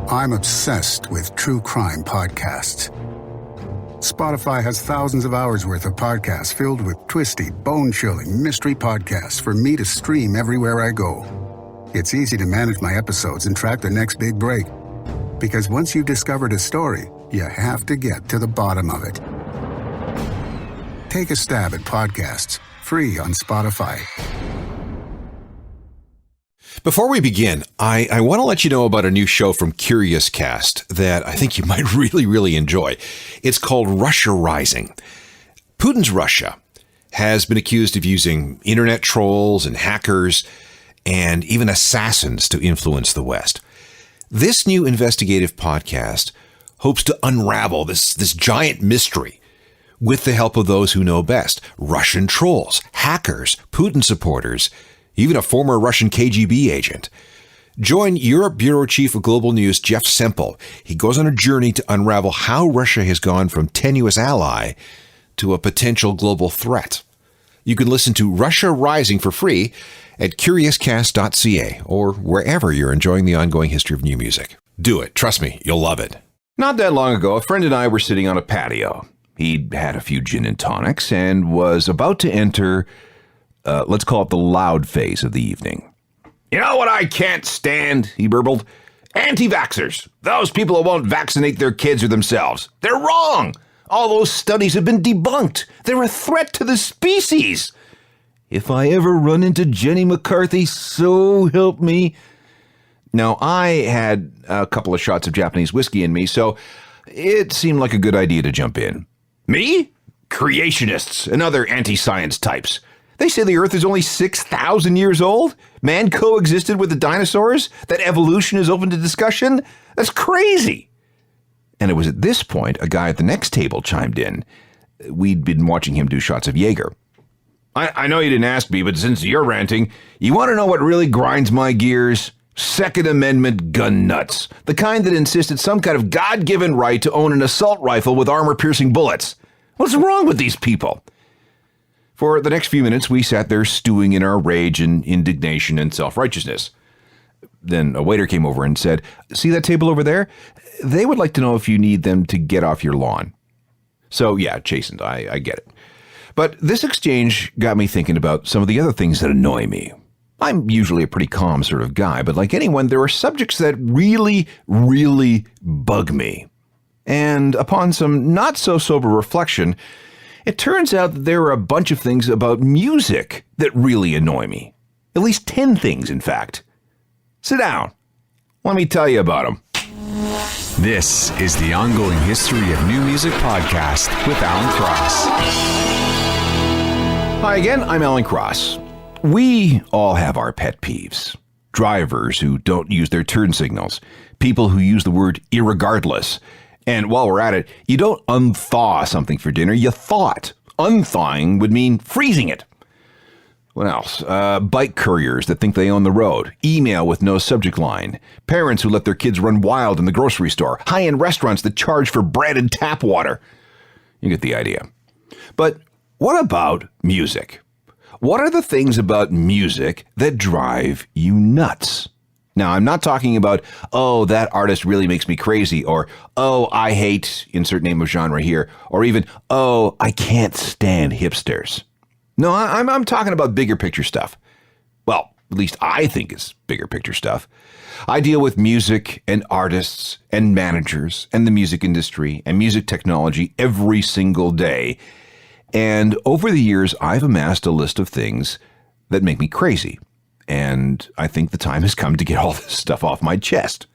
I'm obsessed with true crime podcasts. Spotify has thousands of hours worth of podcasts filled with twisty, bone-chilling mystery podcasts for me to stream everywhere I go. It's easy to manage my episodes and track the next big break. Because once you've discovered a story, you have to get to the bottom of it. Take a stab at podcasts, free on Spotify. Before we begin, I want to let you know about a new show from Curious Cast that I think you might really enjoy. It's called Russia Rising. Putin's Russia has been accused of using internet trolls and hackers and even assassins to influence the West. This new investigative podcast hopes to unravel this giant mystery with the help of those who know best: Russian trolls, hackers, Putin supporters, even a former Russian KGB agent. Join Europe Bureau Chief of Global News, Jeff Semple. He goes on a journey to unravel how Russia has gone from tenuous ally to a potential global threat. You can listen to Russia Rising for free at curiouscast.ca or wherever you're enjoying the ongoing history of new music. Do it. Trust me, you'll love it. Not that long ago, a friend and I were sitting on a patio. He'd had a few gin and tonics and was about to enter let's call it the loud phase of the evening. "You know what I can't stand?" he burbled. "Anti-vaxxers. Those people who won't vaccinate their kids or themselves. They're wrong. All those studies have been debunked. They're a threat to the species. If I ever run into Jenny McCarthy, so help me." Now, I had a couple of shots of Japanese whiskey in me, so it seemed like a good idea to jump in. "Me? Creationists and other anti-science types. They say the Earth is only 6,000 years old? Man coexisted with the dinosaurs? That evolution is open to discussion? That's crazy." And it was at this point a guy at the next table chimed in. We'd been watching him do shots of Jaeger. I know you didn't ask me, but since you're ranting, you want to know what really grinds my gears? Second Amendment gun nuts. The kind that insisted some kind of God-given right to own an assault rifle with armor-piercing bullets. What's wrong with these people? For the next few minutes, we sat there stewing in our rage and indignation and self-righteousness. Then a waiter came over and said, "See that table over there? They would like to know if you need them to get off your lawn." So yeah, chastened, I get it. But this exchange got me thinking about some of the other things that annoy me. I'm usually a pretty calm sort of guy, but like anyone, there are subjects that really bug me. And upon some not-so-sober reflection, it turns out that there are a bunch of things about music that really annoy me. At least 10 things, in fact. Sit down. Let me tell you about them. This is the Ongoing History of New Music podcast with Alan Cross. Hi again, I'm Alan Cross. We all have our pet peeves. Drivers who don't use their turn signals. People who use the word irregardless. And while we're at it, you don't unthaw something for dinner, you thaw it. Unthawing would mean freezing it. What else? Bike couriers that think they own the road. Email with no subject line. Parents who let their kids run wild in the grocery store. High-end restaurants that charge for bread and tap water. You get the idea. But what about music? What are the things about music that drive you nuts? Now, I'm not talking about, oh, that artist really makes me crazy, or, oh, I hate, insert name of genre here, or even, oh, I can't stand hipsters. No, I'm talking about bigger picture stuff. Well, at least I think it's bigger picture stuff. I deal with music and artists and managers and the music industry and music technology every single day. And over the years, I've amassed a list of things that make me crazy. And I think the time has come to get all this stuff off my chest.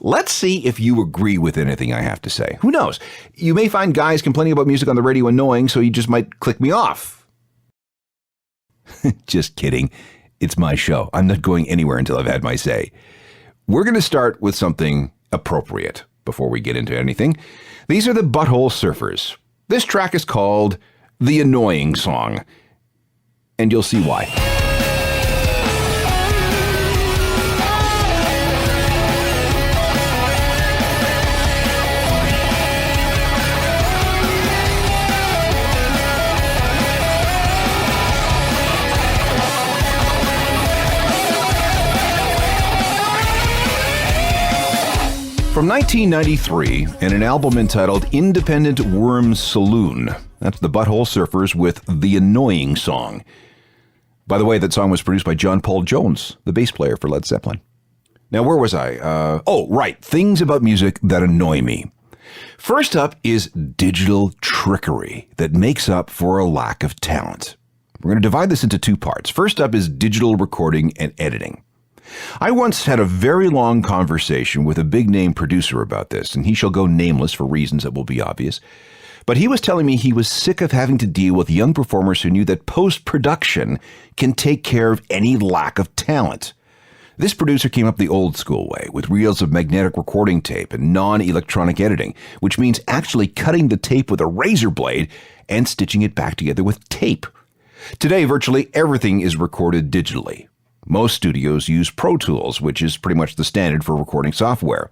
Let's see if you agree with anything I have to say. Who knows? You may find guys complaining about music on the radio annoying, so you just might click me off. Just kidding. It's my show. I'm not going anywhere until I've had my say. We're going to start with something appropriate before we get into anything. These are the Butthole Surfers. This track is called The Annoying Song, and you'll see why. From 1993, and an album entitled Independent Worm Saloon. That's the Butthole Surfers with The Annoying Song. By the way, that song was produced by John Paul Jones, the bass player for Led Zeppelin. Now, where was I? Right. Things about music that annoy me. First up is digital trickery that makes up for a lack of talent. We're going to divide this into two parts. First up is digital recording and editing. I once had a very long conversation with a big-name producer about this, and he shall go nameless for reasons that will be obvious. But he was telling me he was sick of having to deal with young performers who knew that post-production can take care of any lack of talent. This producer came up the old school way, with reels of magnetic recording tape and non-electronic editing, which means actually cutting the tape with a razor blade and stitching it back together with tape. Today, virtually everything is recorded digitally. Most studios use Pro Tools, which is pretty much the standard for recording software.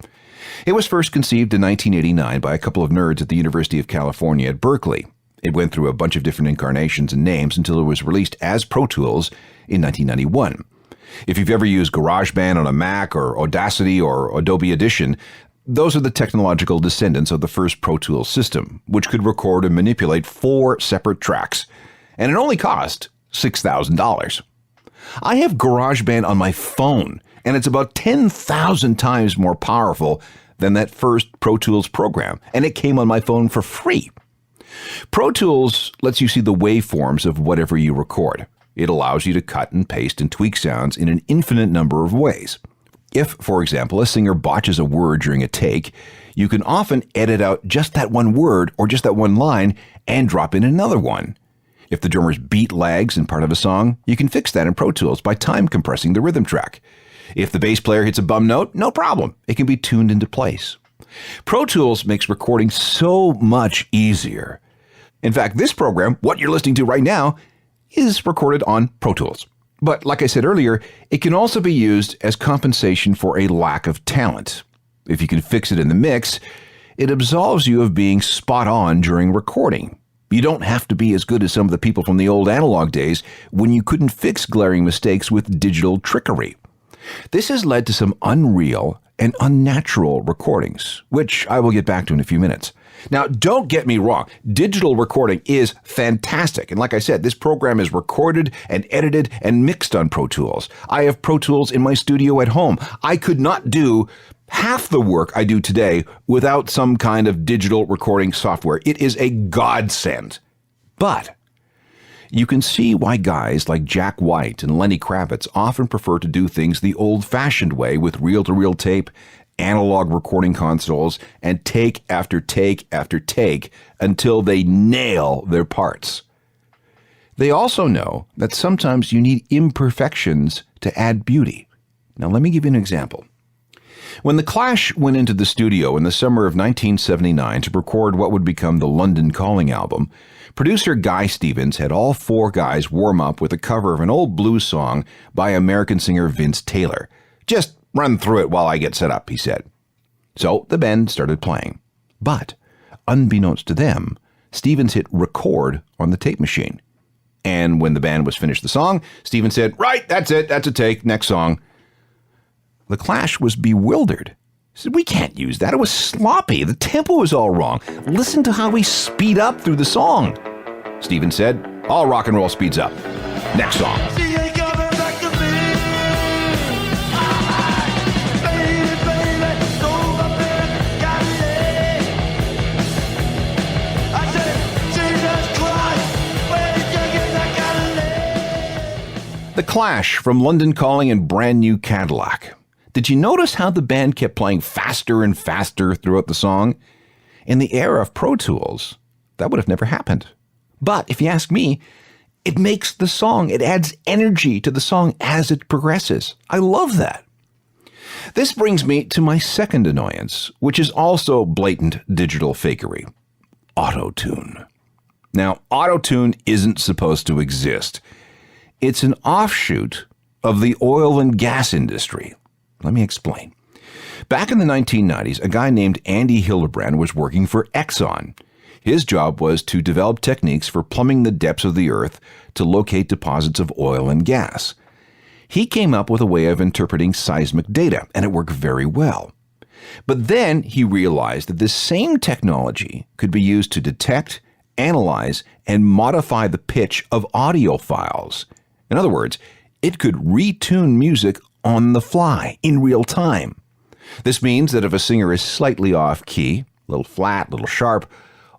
It was first conceived in 1989 by a couple of nerds at the University of California at Berkeley. It went through a bunch of different incarnations and names until it was released as Pro Tools in 1991. If you've ever used GarageBand on a Mac or Audacity or Adobe Audition, those are the technological descendants of the first Pro Tools system, which could record and manipulate 4 separate tracks. And it only cost $6,000. I have GarageBand on my phone, and it's about 10,000 times more powerful than that first Pro Tools program, and it came on my phone for free. Pro Tools lets you see the waveforms of whatever you record. It allows you to cut and paste and tweak sounds in an infinite number of ways. If, for example, a singer botches a word during a take, you can often edit out just that one word or just that one line and drop in another one. If the drummer's beat lags in part of a song, you can fix that in Pro Tools by time compressing the rhythm track. If the bass player hits a bum note, no problem. It can be tuned into place. Pro Tools makes recording so much easier. In fact, this program, what you're listening to right now, is recorded on Pro Tools. But like I said earlier, it can also be used as compensation for a lack of talent. If you can fix it in the mix, it absolves you of being spot on during recording. You don't have to be as good as some of the people from the old analog days when you couldn't fix glaring mistakes with digital trickery. This has led to some unreal and unnatural recordings, which I will get back to in a few minutes. Now, don't get me wrong. Digital recording is fantastic. And like I said, this program is recorded and edited and mixed on Pro Tools. I have Pro Tools in my studio at home. I could not do half the work I do today without some kind of digital recording software. It is a godsend. But you can see why guys like Jack White and Lenny Kravitz often prefer to do things the old-fashioned way with reel-to-reel tape, analog recording consoles, and take after take after take until they nail their parts. They also know that sometimes you need imperfections to add beauty. Now let me give you an example. When The Clash went into the studio in the summer of 1979 to record what would become the London Calling album, producer Guy Stevens had all 4 guys warm up with a cover of an old blues song by American singer Vince Taylor. Just run through it while I get set up, he said. So the band started playing. But, unbeknownst to them, Stevens hit record on the tape machine. And when the band was finished the song, Stevens said, "Right, that's it, that's a take, next song." The Clash was bewildered. He said, "We can't use that. It was sloppy. The tempo was all wrong. Listen to how we speed up through the song." Stevens said, "All rock and roll speeds up. Next song." The Clash from London Calling and Brand New Cadillac. Did you notice how the band kept playing faster and faster throughout the song? In the era of Pro Tools, that would have never happened. But if you ask me, it makes the song, it adds energy to the song as it progresses. I love that. This brings me to my second annoyance, which is also blatant digital fakery. Auto-tune. Now, auto-tune isn't supposed to exist. It's an offshoot of the oil and gas industry. Let me explain. Back in the 1990s, a guy named Andy Hildebrand was working for Exxon. His job was to develop techniques for plumbing the depths of the earth to locate deposits of oil and gas. He came up with a way of interpreting seismic data, and it worked very well. But then he realized that this same technology could be used to detect, analyze, and modify the pitch of audio files. In other words, it could retune music on the fly in real time. This means that if a singer is slightly off key, a little flat, a little sharp,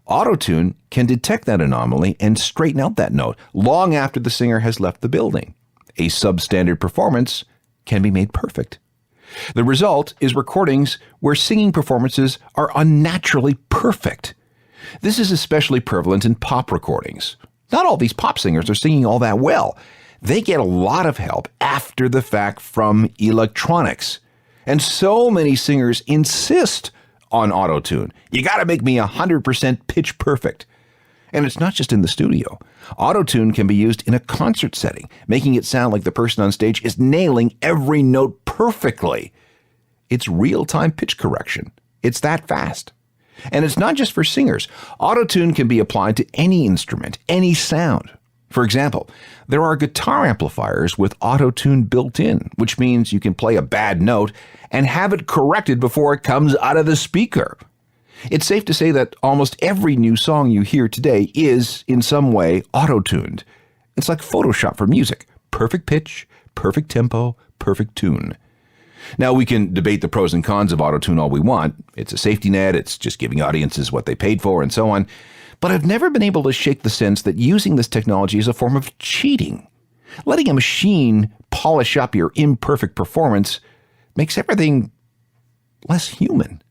Auto-Tune can detect that anomaly and straighten out that note long after the singer has left the building. A substandard performance can be made perfect. The result is recordings where singing performances are unnaturally perfect. This is especially prevalent in pop recordings. Not all these pop singers are singing all that well. They get a lot of help after the fact from electronics. And so many singers insist on Auto-Tune. You got to make me 100% pitch perfect. And it's not just in the studio. Auto-Tune can be used in a concert setting, making it sound like the person on stage is nailing every note perfectly. It's real-time pitch correction. It's that fast. And it's not just for singers. Auto-Tune can be applied to any instrument, any sound. For example, there are guitar amplifiers with Auto-Tune built in, which means you can play a bad note and have it corrected before it comes out of the speaker. It's safe to say that almost every new song you hear today is, in some way, auto-tuned. It's like Photoshop for music. Perfect pitch, perfect tempo, perfect tune. Now, we can debate the pros and cons of auto-tune all we want. It's a safety net, it's just giving audiences what they paid for, and so on. But I've never been able to shake the sense that using this technology is a form of cheating. Letting a machine polish up your imperfect performance makes everything less human.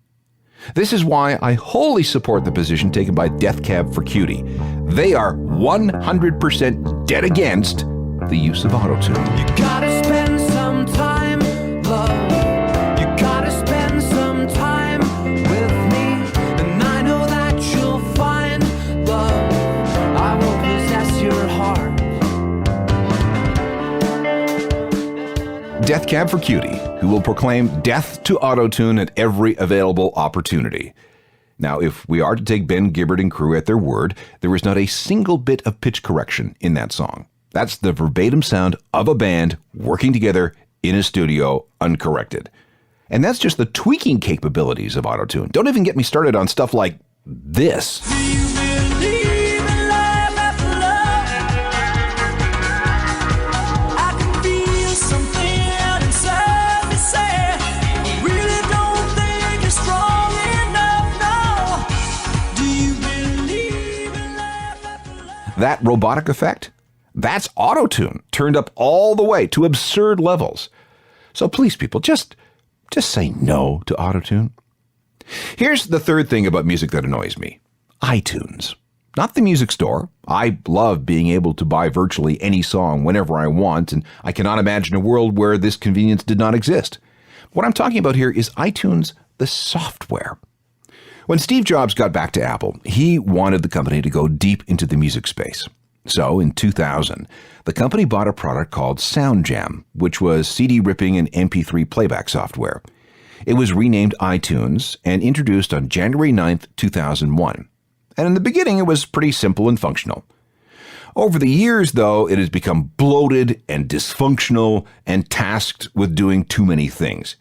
This is why I wholly support the position taken by Death Cab for Cutie. They are 100% dead against the use of auto-tune. You gotta spend some time, love. You gotta spend some time with me. And I know that you'll find love. I will possess your heart. Death Cab for Cutie, who will proclaim death to auto-tune at every available opportunity. Now, if we are to take Ben Gibbard and crew at their word, there is not a single bit of pitch correction in that song. That's the verbatim sound of a band working together in a studio, uncorrected. And that's just the tweaking capabilities of auto-tune. Don't even get me started on stuff like this. Do you believe in life after love? I can feel something inside me say, I really don't think you're strong enough now. Do you believe in life after love? That robotic effect? That's auto-tune, turned up all the way to absurd levels. So please, people, just say no to auto-tune. Here's the third thing about music that annoys me. iTunes. Not the music store. I love being able to buy virtually any song whenever I want, and I cannot imagine a world where this convenience did not exist. What I'm talking about here is iTunes, the software. When Steve Jobs got back to Apple, he wanted the company to go deep into the music space. So, in 2000, the company bought a product called SoundJam, which was CD ripping and MP3 playback software. It was renamed iTunes and introduced on January 9th, 2001. And in the beginning, it was pretty simple and functional. Over the years, though, it has become bloated and dysfunctional and tasked with doing too many things.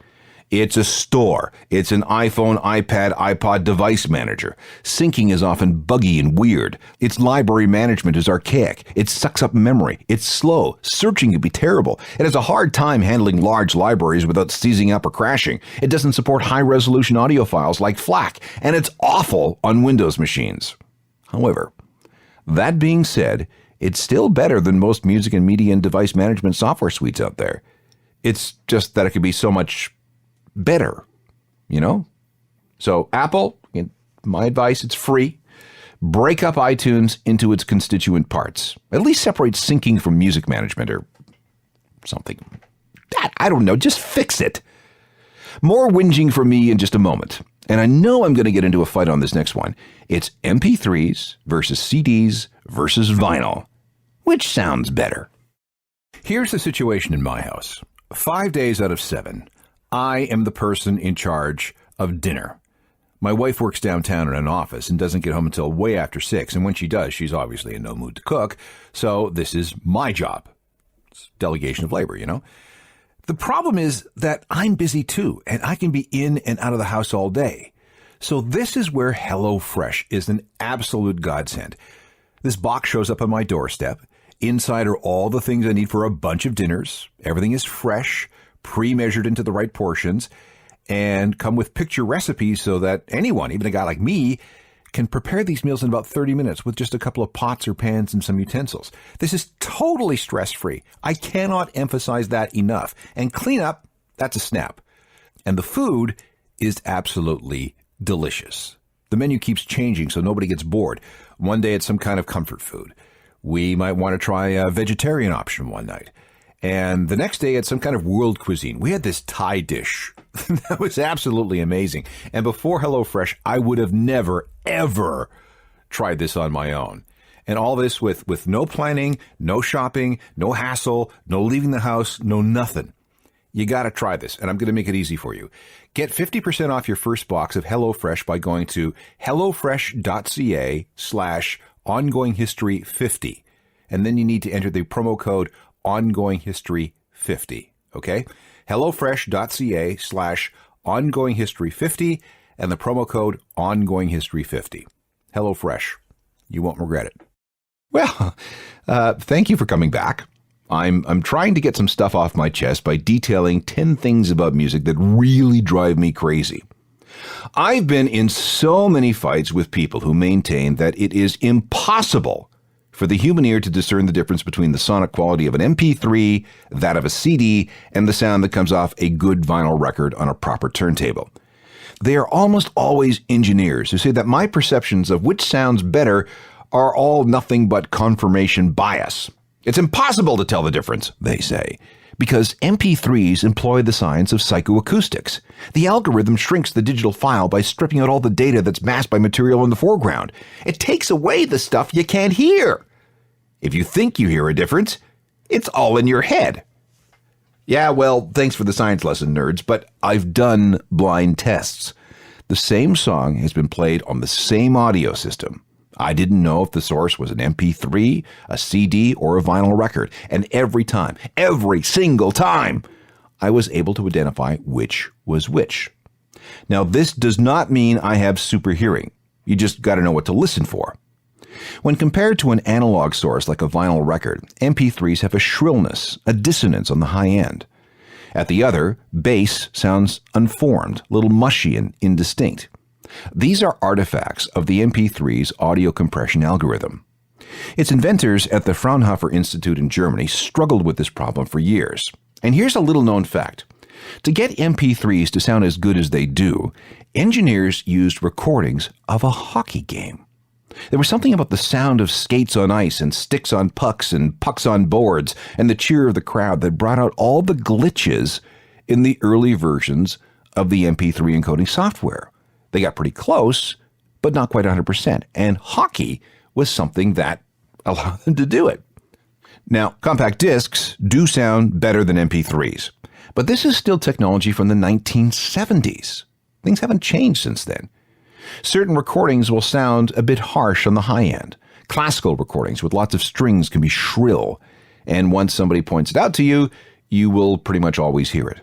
It's a store. It's an iPhone, iPad, iPod device manager. Syncing is often buggy and weird. Its library management is archaic. It sucks up memory. It's slow. Searching can be terrible. It has a hard time handling large libraries without seizing up or crashing. It doesn't support high-resolution audio files like FLAC, and it's awful on Windows machines. However, that being said, it's still better than most music and media and device management software suites out there. It's just that it could be so much better, you know? So Apple, my advice, it's free. Break up iTunes into its constituent parts. At least separate syncing from music management or something. I don't know, just fix it. More whinging from me in just a moment. And I know I'm going to get into a fight on this next one. It's MP3s versus CDs versus vinyl. Which sounds better? Here's the situation in my house. 5 days out of 7, I am the person in charge of dinner. My wife works downtown in an office and doesn't get home until way after 6, and when she does, she's obviously in no mood to cook, so this is my job. It's delegation of labor, you know? The problem is that I'm busy too, and I can be in and out of the house all day. So this is where HelloFresh is an absolute godsend. This box shows up on my doorstep. Inside are all the things I need for a bunch of dinners. Everything is fresh, pre-measured into the right portions, and come with picture recipes so that anyone, even a guy like me, can prepare these meals in about 30 minutes with just a couple of pots or pans and some utensils. This is totally stress-free. I cannot emphasize that enough. And cleanup, that's a snap. And the food is absolutely delicious. The menu keeps changing so nobody gets bored. One day it's some kind of comfort food. We might want to try a vegetarian option one night. And the next day it's some kind of world cuisine. We had this Thai dish. That was absolutely amazing. And before HelloFresh, I would have never, ever tried this on my own. And all this with no planning, no shopping, no hassle, no leaving the house, no nothing. You got to try this, and I'm going to make it easy for you. Get 50% off your first box of HelloFresh by going to hellofresh.ca/ongoinghistory50. And then you need to enter the promo code ongoinghistory50. Okay? hellofresh.ca/ongoinghistory50 and the promo code ongoinghistory50. HelloFresh. You won't regret it. Well, thank you for coming back. I'm trying to get some stuff off my chest by detailing 10 things about music that really drive me crazy. I've been in so many fights with people who maintain that it is impossible for the human ear to discern the difference between the sonic quality of an MP3, that of a CD, and the sound that comes off a good vinyl record on a proper turntable. They are almost always engineers who say that my perceptions of which sounds better are all nothing but confirmation bias. It's impossible to tell the difference, they say, because MP3s employ the science of psychoacoustics. The algorithm shrinks the digital file by stripping out all the data that's masked by material in the foreground. It takes away the stuff you can't hear. If you think you hear a difference, it's all in your head. Yeah, well, thanks for the science lesson, nerds, but I've done blind tests. The same song has been played on the same audio system. I didn't know if the source was an MP3, a CD, or a vinyl record. And every time, every single time, I was able to identify which was which. Now, this does not mean I have super hearing. You just got to know what to listen for. When compared to an analog source like a vinyl record, MP3s have a shrillness, a dissonance on the high end. At the other, bass sounds unformed, a little mushy and indistinct. These are artifacts of the MP3's audio compression algorithm. Its inventors at the Fraunhofer Institute in Germany struggled with this problem for years. And here's a little-known fact. To get MP3s to sound as good as they do, engineers used recordings of a hockey game. There was something about the sound of skates on ice and sticks on pucks and pucks on boards and the cheer of the crowd that brought out all the glitches in the early versions of the MP3 encoding software. They got pretty close, but not quite 100%. And hockey was something that allowed them to do it. Now, compact discs do sound better than MP3s, but this is still technology from the 1970s. Things haven't changed since then. Certain recordings will sound a bit harsh on the high end. Classical recordings with lots of strings can be shrill, and once somebody points it out to you, you will pretty much always hear it.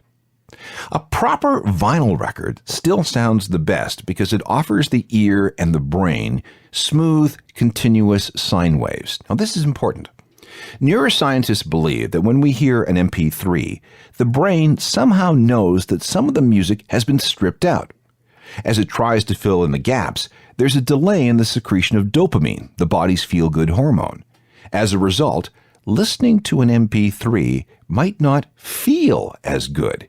A proper vinyl record still sounds the best because it offers the ear and the brain smooth, continuous sine waves. Now, this is important. Neuroscientists believe that when we hear an MP3, the brain somehow knows that some of the music has been stripped out. As it tries to fill in the gaps, there's a delay in the secretion of dopamine, the body's feel-good hormone. As a result, listening to an MP3 might not feel as good.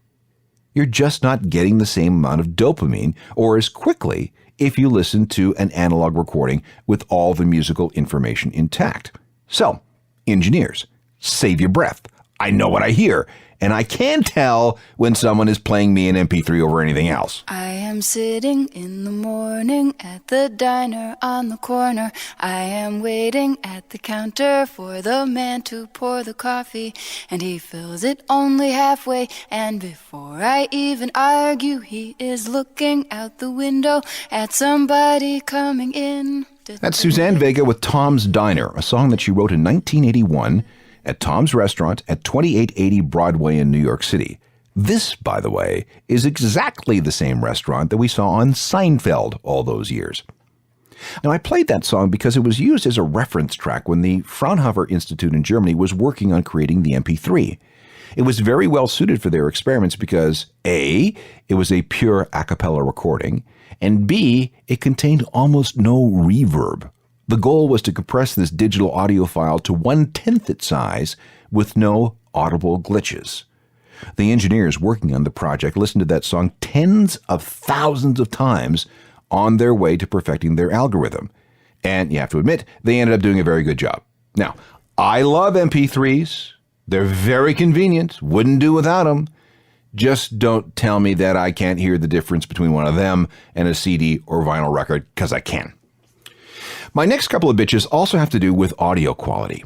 You're just not getting the same amount of dopamine or as quickly if you listen to an analog recording with all the musical information intact. So, engineers, save your breath. I know what I hear, and I can tell when someone is playing me an MP3 over anything else. I am sitting in the morning at the diner on the corner. I am waiting at the counter for the man to pour the coffee, and he fills it only halfway, and before I even argue, he is looking out the window at somebody coming in. That's Suzanne Vega with Tom's Diner, a song that she wrote in 1981 at Tom's Restaurant at 2880 Broadway in New York City. This, by the way, is exactly the same restaurant that we saw on Seinfeld all those years. Now, I played that song because it was used as a reference track when the Fraunhofer Institute in Germany was working on creating the MP3. It was very well suited for their experiments because A, it was a pure a cappella recording, and B, it contained almost no reverb. The goal was to compress this digital audio file to 1/10 its size with no audible glitches. The engineers working on the project listened to that song tens of thousands of times on their way to perfecting their algorithm. And you have to admit, they ended up doing a very good job. Now, I love MP3s. They're very convenient. Wouldn't do without them. Just don't tell me that I can't hear the difference between one of them and a CD or vinyl record, because I can. My next couple of bitches also have to do with audio quality.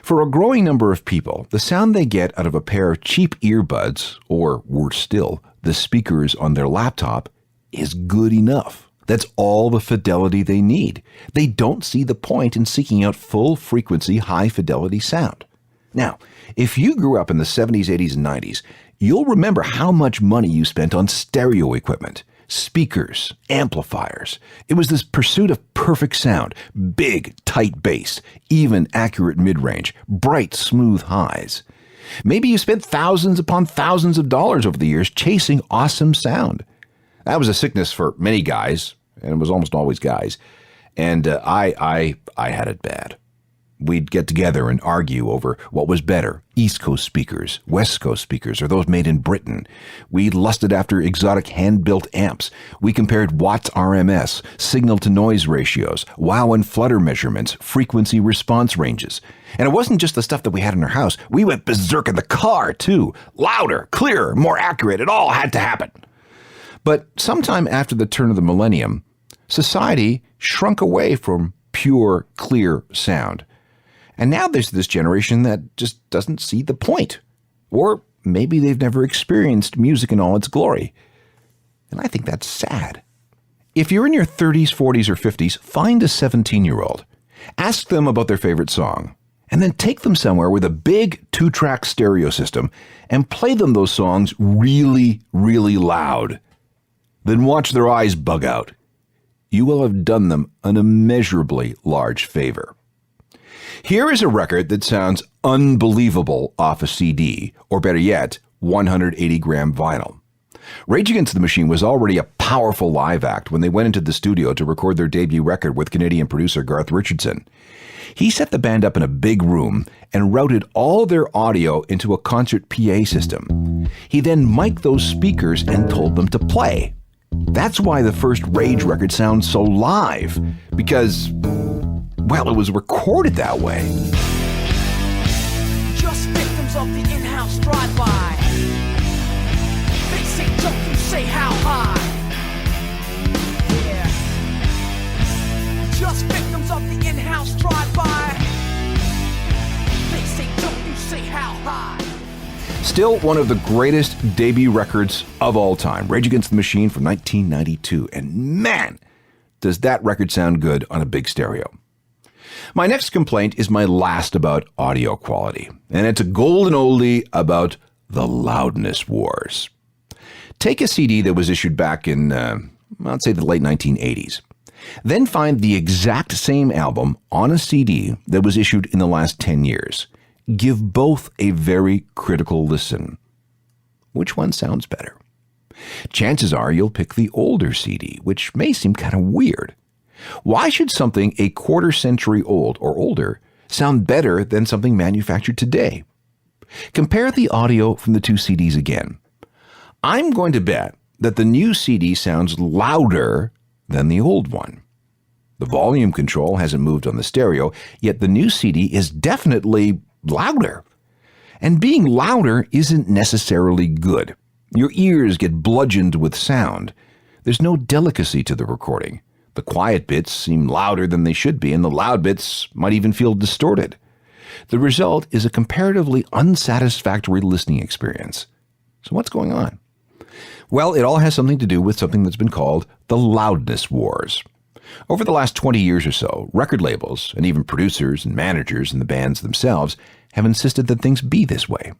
For a growing number of people, the sound they get out of a pair of cheap earbuds, or worse still, the speakers on their laptop, is good enough. That's all the fidelity they need. They don't see the point in seeking out full frequency, high fidelity sound. Now, if you grew up in the 70s, 80s, and 90s, you'll remember how much money you spent on stereo equipment, speakers, amplifiers. It was this pursuit of perfect sound, big, tight bass, even, accurate mid-range, bright, smooth highs. Maybe you spent thousands upon thousands of dollars over the years chasing awesome sound. That was a sickness for many guys, and it was almost always guys. And I had it bad. We'd get together and argue over what was better, East Coast speakers, West Coast speakers, or those made in Britain. We lusted after exotic hand-built amps. We compared watts RMS, signal-to-noise ratios, wow and flutter measurements, frequency response ranges. And it wasn't just the stuff that we had in our house. We went berserk in the car, too. Louder, clearer, more accurate. It all had to happen. But sometime after the turn of the millennium, society shrunk away from pure, clear sound. And now there's this generation that just doesn't see the point. Or maybe they've never experienced music in all its glory. And I think that's sad. If you're in your 30s, 40s, or 50s, find a 17-year-old. Ask them about their favorite song. And then take them somewhere with a big 2-track stereo system and play them those songs really, really loud. Then watch their eyes bug out. You will have done them an immeasurably large favor. Here is a record that sounds unbelievable off a CD, or better yet, 180-gram vinyl. Rage Against the Machine was already a powerful live act when they went into the studio to record their debut record with Canadian producer Garth Richardson. He set the band up in a big room and routed all their audio into a concert PA system. He then mic'd those speakers and told them to play. That's why the first Rage record sounds so live, because, well, it was recorded that way. Just victims of the in-house drive-by. They say jump, you say how high. Yeah. Just victims of the in-house drive-by. They say jump, you say how high. Still one of the greatest debut records of all time, Rage Against the Machine from 1992. And man, does that record sound good on a big stereo. My next complaint is my last about audio quality, and it's a golden oldie about the loudness wars. Take a CD that was issued back in, I'd say the late 1980s. Then find the exact same album on a CD that was issued in the last 10 years. Give both a very critical listen. Which one sounds better? Chances are you'll pick the older CD, which may seem kind of weird. Why should something a quarter century old or older sound better than something manufactured today? Compare the audio from the two CDs again. I'm going to bet that the new CD sounds louder than the old one. The volume control hasn't moved on the stereo, yet the new CD is definitely louder. And being louder isn't necessarily good. Your ears get bludgeoned with sound. There's no delicacy to the recording. The quiet bits seem louder than they should be, and the loud bits might even feel distorted. The result is a comparatively unsatisfactory listening experience. So what's going on? Well, it all has something to do with something that's been called the loudness wars. Over the last 20 years or so, record labels, and even producers and managers and the bands themselves, have insisted that things be this way.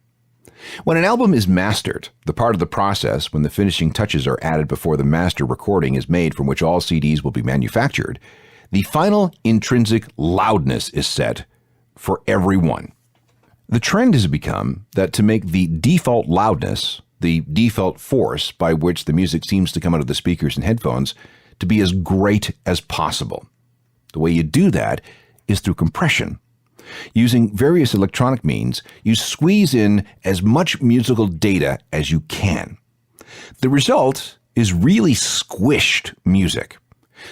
When an album is mastered, the part of the process when the finishing touches are added before the master recording is made from which all CDs will be manufactured, the final intrinsic loudness is set for every one. The trend has become that to make the default loudness, the default force by which the music seems to come out of the speakers and headphones, to be as great as possible. The way you do that is through compression. Using various electronic means, you squeeze in as much musical data as you can. The result is really squished music.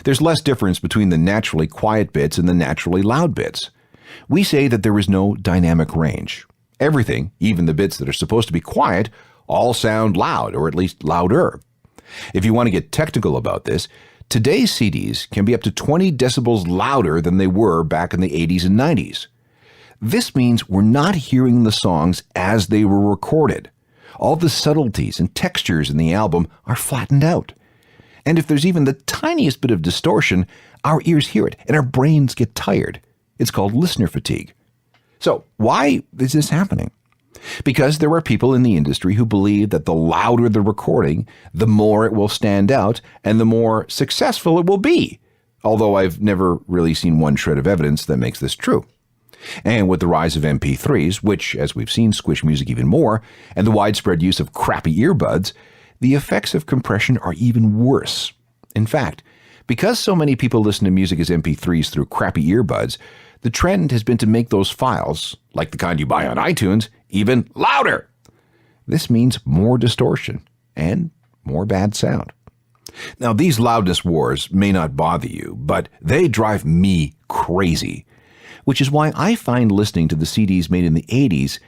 There's less difference between the naturally quiet bits and the naturally loud bits. We say that there is no dynamic range. Everything, even the bits that are supposed to be quiet, all sound loud, or at least louder. If you want to get technical about this, today's CDs can be up to 20 decibels louder than they were back in the 80s and 90s. This means we're not hearing the songs as they were recorded. All the subtleties and textures in the album are flattened out. And if there's even the tiniest bit of distortion, our ears hear it and our brains get tired. It's called listener fatigue. So why is this happening? Because there are people in the industry who believe that the louder the recording, the more it will stand out and the more successful it will be. Although I've never really seen one shred of evidence that makes this true. And with the rise of MP3s, which, as we've seen, squish music even more, and the widespread use of crappy earbuds, the effects of compression are even worse. In fact, because so many people listen to music as MP3s through crappy earbuds, the trend has been to make those files, like the kind you buy on iTunes, even louder. This means more distortion and more bad sound. Now, these loudness wars may not bother you, but they drive me crazy. Which is why I find listening to the CDs made in the 80s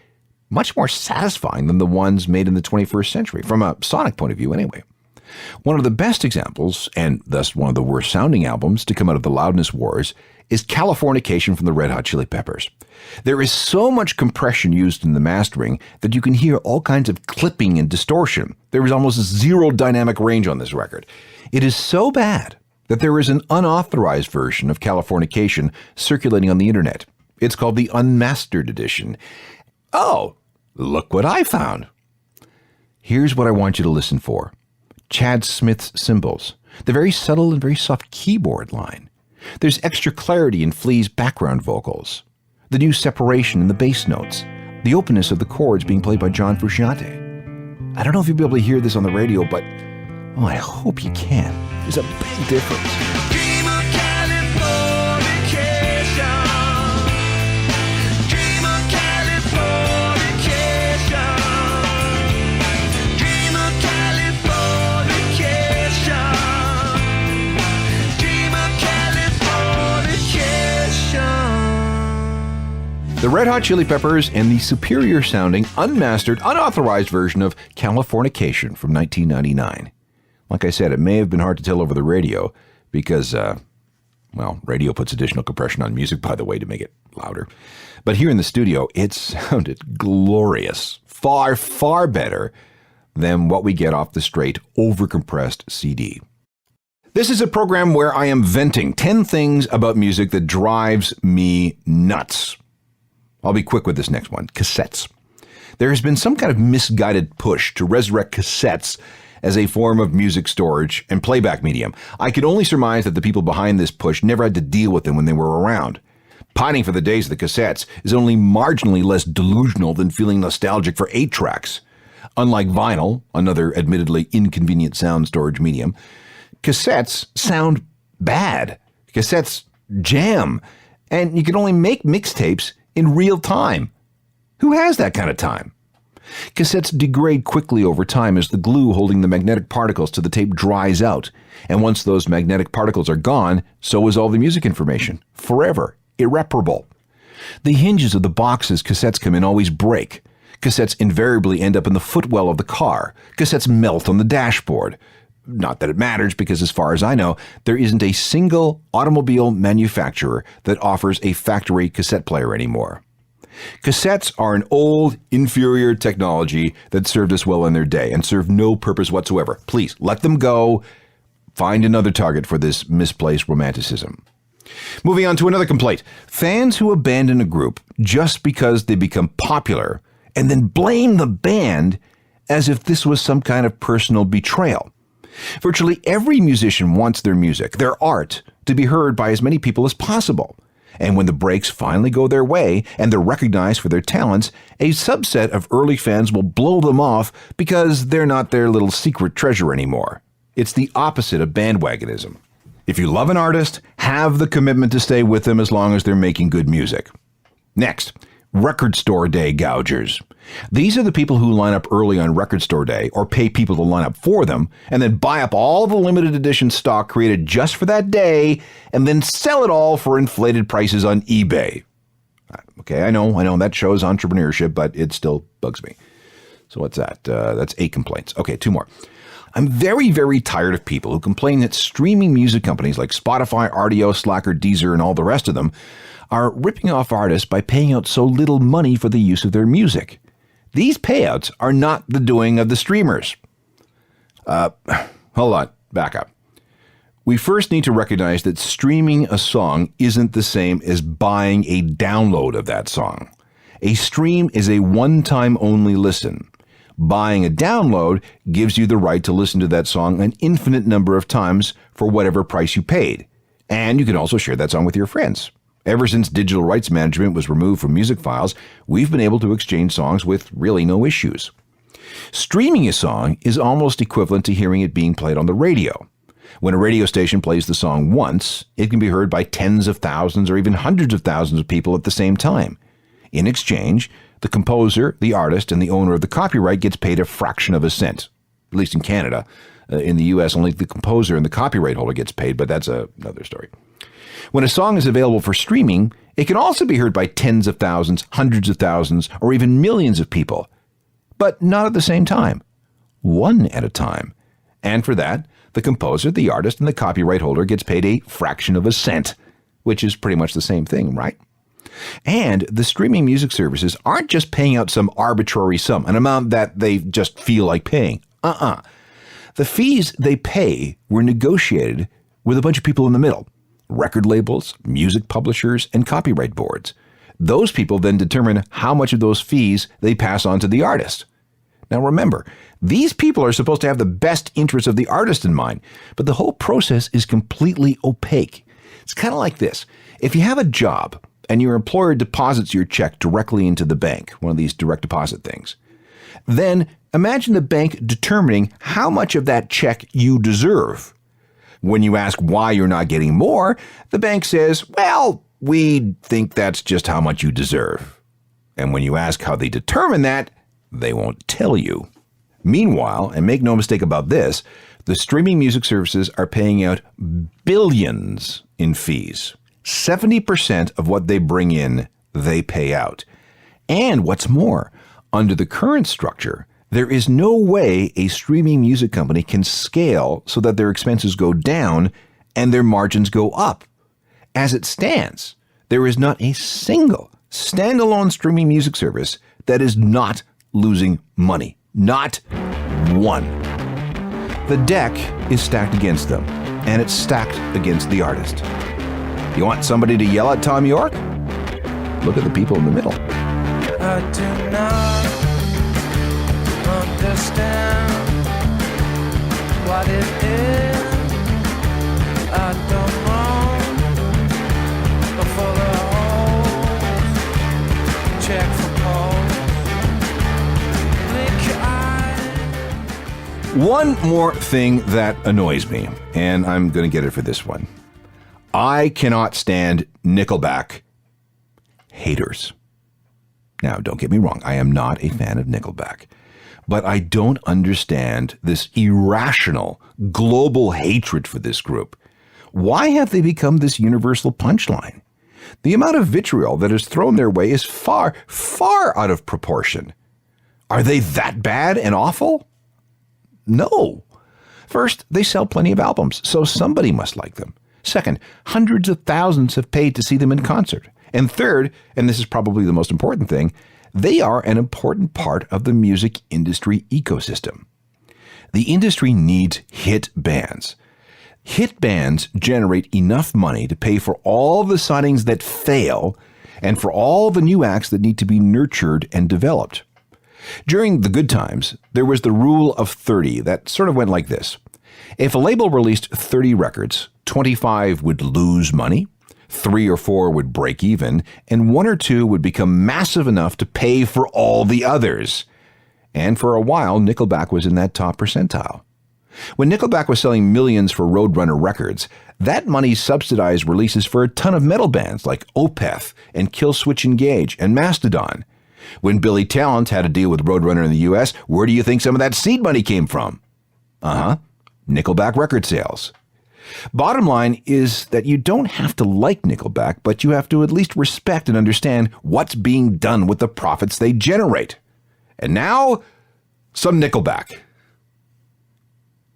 much more satisfying than the ones made in the 21st century, from a sonic point of view anyway. One of the best examples, and thus one of the worst sounding albums to come out of the loudness wars, is Californication from the Red Hot Chili Peppers. There is so much compression used in the mastering that you can hear all kinds of clipping and distortion. There is almost zero dynamic range on this record. It is so bad that there is an unauthorized version of Californication circulating on the internet. It's called the Unmastered Edition. Oh, look what I found. Here's what I want you to listen for. Chad Smith's cymbals, the very subtle and very soft keyboard line. There's extra clarity in Flea's background vocals, the new separation in the bass notes, the openness of the chords being played by John Frusciante. I don't know if you'll be able to hear this on the radio, but I hope you can. There's a big difference. Dream of Californication. Dream of Californication. Dream of Californication. Dream of Californication. The Red Hot Chili Peppers and the superior sounding, unmastered, unauthorized version of Californication from 1999. Like I said, it may have been hard to tell over the radio because, radio puts additional compression on music, by the way, to make it louder. But here in the studio, it sounded glorious. Far, far better than what we get off the straight, overcompressed CD. This is a program where I am venting 10 things about music that drives me nuts. I'll be quick with this next one. Cassettes. There has been some kind of misguided push to resurrect cassettes as a form of music storage and playback medium. I can only surmise that the people behind this push never had to deal with them when they were around. Pining for the days of the cassettes is only marginally less delusional than feeling nostalgic for 8-tracks. Unlike vinyl, another admittedly inconvenient sound storage medium, cassettes sound bad. Cassettes jam. And you can only make mixtapes in real time. Who has that kind of time? Cassettes degrade quickly over time as the glue holding the magnetic particles to the tape dries out. And once those magnetic particles are gone, so is all the music information. Forever. Irreparable. The hinges of the boxes cassettes come in always break. Cassettes invariably end up in the footwell of the car. Cassettes melt on the dashboard. Not that it matters, because as far as I know, there isn't a single automobile manufacturer that offers a factory cassette player anymore. Cassettes are an old, inferior technology that served us well in their day and serve no purpose whatsoever. Please, let them go. Find another target for this misplaced romanticism. Moving on to another complaint. Fans who abandon a group just because they become popular and then blame the band as if this was some kind of personal betrayal. Virtually every musician wants their music, their art, to be heard by as many people as possible. And when the breaks finally go their way and they're recognized for their talents, a subset of early fans will blow them off because they're not their little secret treasure anymore. It's the opposite of bandwagonism. If you love an artist, have the commitment to stay with them as long as they're making good music. Next, record store day gougers. These are the people who line up early on record store day or pay people to line up for them and then buy up all the limited edition stock created just for that day and then sell it all for inflated prices on eBay. Okay, I know that shows entrepreneurship, but it still bugs me. So what's that? That's 8 complaints. Okay, 2 more. I'm very, very tired of people who complain that streaming music companies like Spotify, RDO, Slacker, Deezer, and all the rest of them are ripping off artists by paying out so little money for the use of their music. These payouts are not the doing of the streamers. Hold on, back up. We first need to recognize that streaming a song isn't the same as buying a download of that song. A stream is a one-time only listen. Buying a download gives you the right to listen to that song an infinite number of times for whatever price you paid. And you can also share that song with your friends. Ever since digital rights management was removed from music files, we've been able to exchange songs with really no issues. Streaming a song is almost equivalent to hearing it being played on the radio. When a radio station plays the song once, it can be heard by tens of thousands or even hundreds of thousands of people at the same time. In exchange, the composer, the artist, and the owner of the copyright gets paid a fraction of a cent, at least in Canada. In the US, only the composer and the copyright holder gets paid, but that's another story. When a song is available for streaming, it can also be heard by tens of thousands, hundreds of thousands, or even millions of people. But not at the same time. One at a time. And for that, the composer, the artist, and the copyright holder gets paid a fraction of a cent, which is pretty much the same thing, right? And the streaming music services aren't just paying out some arbitrary sum, an amount that they just feel like paying. The fees they pay were negotiated with a bunch of people in the middle. Record labels, music publishers, and copyright boards. Those people then determine how much of those fees they pass on to the artist. Now remember, these people are supposed to have the best interests of the artist in mind, but the whole process is completely opaque. It's kind of like this. If you have a job and your employer deposits your check directly into the bank, one of these direct deposit things, then imagine the bank determining how much of that check you deserve. When you ask why you're not getting more, the bank says, well, we think that's just how much you deserve. And when you ask how they determine that, they won't tell you. Meanwhile, and make no mistake about this, the streaming music services are paying out billions in fees. 70% of what they bring in, they pay out. And what's more, under the current structure, there is no way a streaming music company can scale so that their expenses go down and their margins go up. As it stands, there is not a single standalone streaming music service that is not losing money. Not one. The deck is stacked against them, and it's stacked against the artist. You want somebody to yell at Tom York? Look at the people in the middle. I do not understand what it is. I don't know for the holes. Check for holes. Blink your eye. One more thing that annoys me, and I'm going to get it for this one. I cannot stand Nickelback haters. Now, don't get me wrong. I am not a fan of Nickelback. But I don't understand this irrational, global hatred for this group. Why have they become this universal punchline? The amount of vitriol that is thrown their way is far, far out of proportion. Are they that bad and awful? No. First, they sell plenty of albums, so somebody must like them. Second, hundreds of thousands have paid to see them in concert. And third, and this is probably the most important thing, they are an important part of the music industry ecosystem. The industry needs hit bands. Hit bands generate enough money to pay for all the signings that fail and for all the new acts that need to be nurtured and developed. During the good times, there was the rule of 30 that sort of went like this. If a label released 30 records, 25 would lose money, 3 or 4 would break even, and 1 or 2 would become massive enough to pay for all the others. And for a while, Nickelback was in that top percentile. When Nickelback was selling millions for Roadrunner Records, that money subsidized releases for a ton of metal bands like Opeth and Killswitch Engage and Mastodon. When Billy Talent had a deal with Roadrunner in the US, where do you think some of that seed money came from? Nickelback record sales. Bottom line is that you don't have to like Nickelback, but you have to at least respect and understand what's being done with the profits they generate. And now, some Nickelback.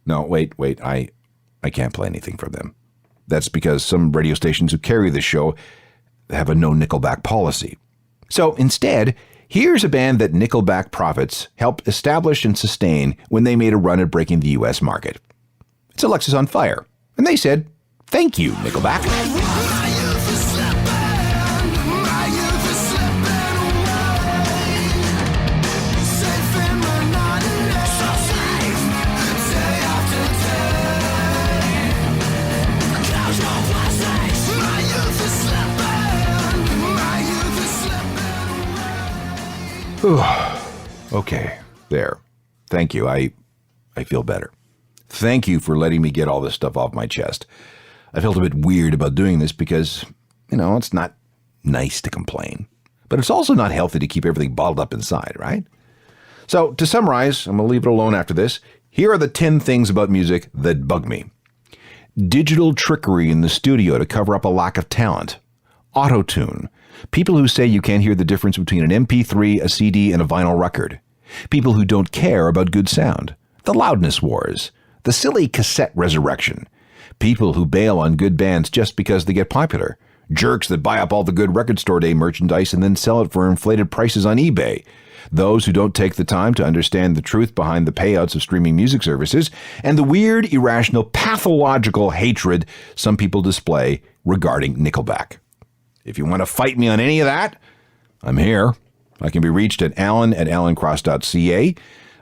No, wait, I can't play anything from them. That's because some radio stations who carry the show have a no Nickelback policy. So instead, here's a band that Nickelback profits helped establish and sustain when they made a run at breaking the U.S. market. It's Alexis on Fire. And they said, thank you, Nickelback. Okay, there. Thank you. I feel better. Thank you for letting me get all this stuff off my chest. I felt a bit weird about doing this because, it's not nice to complain. But it's also not healthy to keep everything bottled up inside, right? So, to summarize, I'm going to leave it alone after this. Here are the 10 things about music that bug me. Digital trickery in the studio to cover up a lack of talent. Auto-tune. People who say you can't hear the difference between an MP3, a CD, and a vinyl record. People who don't care about good sound. The loudness wars. The silly cassette resurrection. People who bail on good bands just because they get popular. Jerks that buy up all the good record store day merchandise and then sell it for inflated prices on eBay. Those who don't take the time to understand the truth behind the payouts of streaming music services. And the weird, irrational, pathological hatred some people display regarding Nickelback. If you want to fight me on any of that, I'm here. I can be reached at alan@alancross.ca,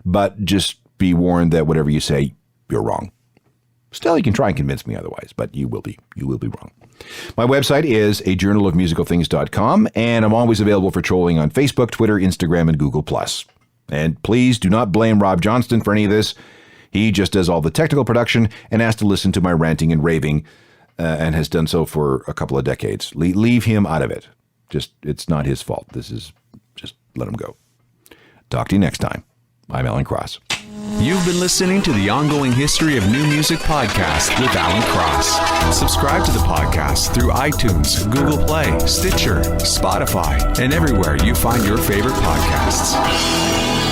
but just be warned that whatever you say, you're wrong. Still, you can try and convince me otherwise, but you will be wrong. My website is ajournalofmusicalthings.com, and I'm always available for trolling on Facebook, Twitter, Instagram, and Google+. And please do not blame Rob Johnston for any of this. He just does all the technical production and has to listen to my ranting and raving, and has done so for a couple of decades. Leave him out of it. It's not his fault. Just let him go. Talk to you next time. I'm Alan Cross. You've been listening to the Ongoing History of New Music podcast with Alan Cross. Subscribe to the podcast through iTunes, Google Play, Stitcher, Spotify, and everywhere you find your favorite podcasts.